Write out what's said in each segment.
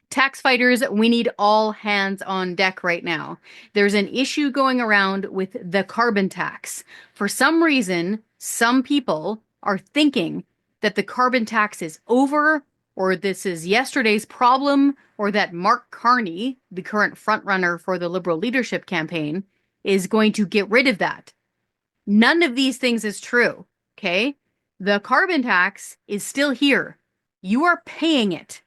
Tax fighters, we need all hands on deck right now. There's an issue going around with the carbon tax. For some reason, some people are thinking that the carbon tax is over, or this is yesterday's problem, or that Mark Carney, the current frontrunner for the Liberal leadership campaign, is going to get rid of that. None of these things is true, okay? The carbon tax is still here. You are paying it.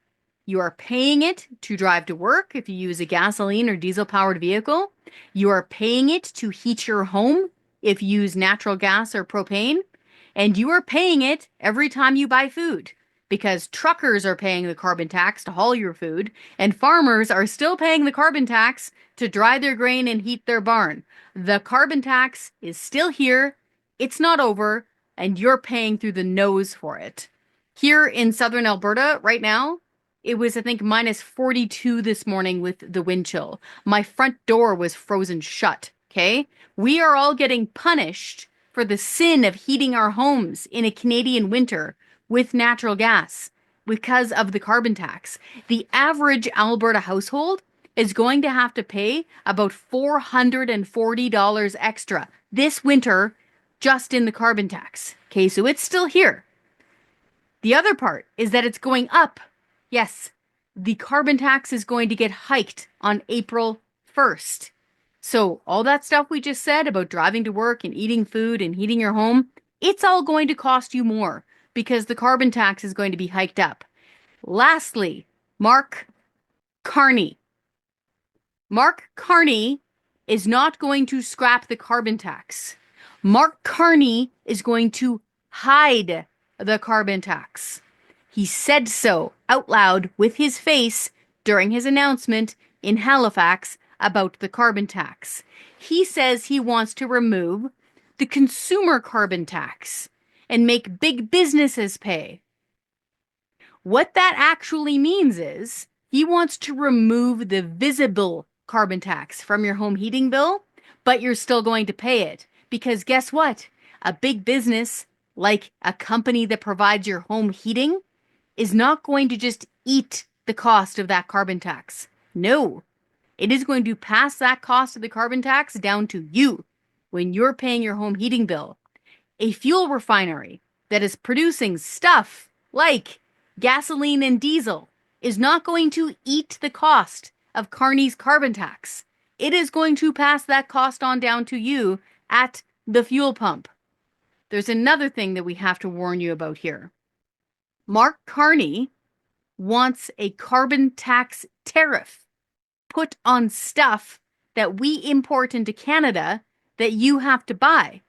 You are paying it to drive to work if you use a gasoline or diesel powered vehicle. You are paying it to heat your home if you use natural gas or propane. And you are paying it every time you buy food because truckers are paying the carbon tax to haul your food, and farmers are still paying the carbon tax to dry their grain and heat their barn. The carbon tax is still here. It's not over, and you're paying through the nose for it. Here in southern Alberta right now, it was, I think, minus 42 this morning with the wind chill. My front door was frozen shut, okay? We are all getting punished for the sin of heating our homes in a Canadian winter with natural gas because of the carbon tax. The average Alberta household is going to have to pay about $440 extra this winter just in the carbon tax. Okay, so it's still here. The other part is that it's going up. Yes, the carbon tax is going to get hiked on April 1st. So all that stuff we just said about driving to work and eating food and heating your home, it's all going to cost you more because the carbon tax is going to be hiked up. Lastly, Mark Carney. Mark Carney is not going to scrap the carbon tax. Mark Carney is going to hide the carbon tax. He said so out loud with his face during his announcement in Halifax about the carbon tax. He says he wants to remove the consumer carbon tax and make big businesses pay. What that actually means is he wants to remove the visible carbon tax from your home heating bill, but you're still going to pay it. Because guess what? A big business, like a company that provides your home heating, is not going to just eat the cost of that carbon tax. No, it is going to pass that cost of the carbon tax down to you when you're paying your home heating bill. A fuel refinery that is producing stuff like gasoline and diesel is not going to eat the cost of Carney's carbon tax. It is going to pass that cost on down to you at the fuel pump. There's another thing that we have to warn you about here. Mark Carney wants a carbon tax tariff put on stuff that we import into Canada that you have to buy.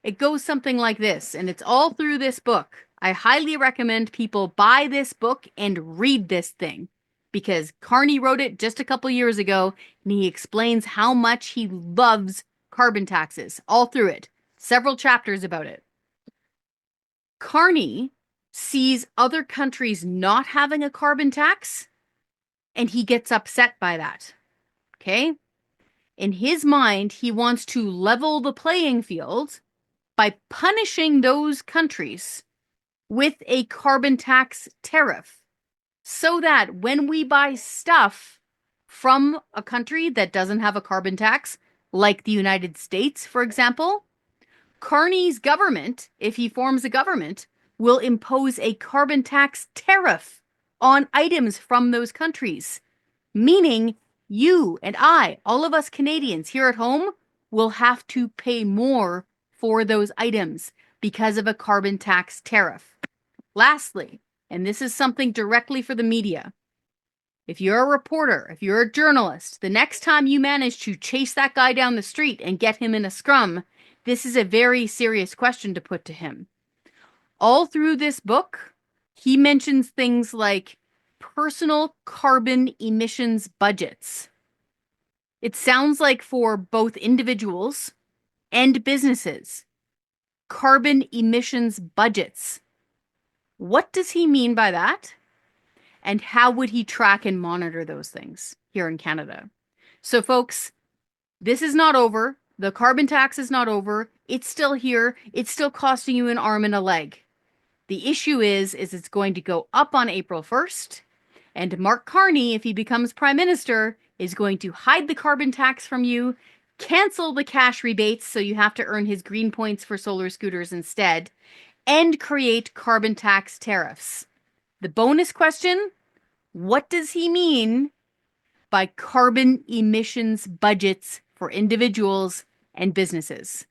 It goes something like this, and it's all through this book. I highly recommend people buy this book and read this thing because Carney wrote it just a couple years ago, and he explains how much he loves carbon taxes all through it. Several chapters about it. Carney sees other countries not having a carbon tax, and he gets upset by that. Okay? In his mind, he wants to level the playing field by punishing those countries with a carbon tax tariff so that when we buy stuff from a country that doesn't have a carbon tax, like the United States, for example, Carney's government, if he forms a government, will impose a carbon tax tariff on items from those countries, meaning you and I, all of us Canadians here at home, will have to pay more for those items because of a carbon tax tariff. Lastly, and this is something directly for the media, if you're a reporter, if you're a journalist, the next time you manage to chase that guy down the street and get him in a scrum, this is a very serious question to put to him. All through this book, he mentions things like personal carbon emissions budgets. It sounds like for both individuals and businesses, carbon emissions budgets. What does he mean by that? And how would he track and monitor those things here in Canada? So folks, this is not over. The carbon tax is not over. It's still here. It's still costing you an arm and a leg. The issue is it's going to go up on April 1st. And Mark Carney, if he becomes prime minister, is going to hide the carbon tax from you, cancel the cash rebates so you have to earn his green points for solar scooters instead, and create carbon tax tariffs. The bonus question, what does he mean by carbon emissions budgets for individuals and businesses?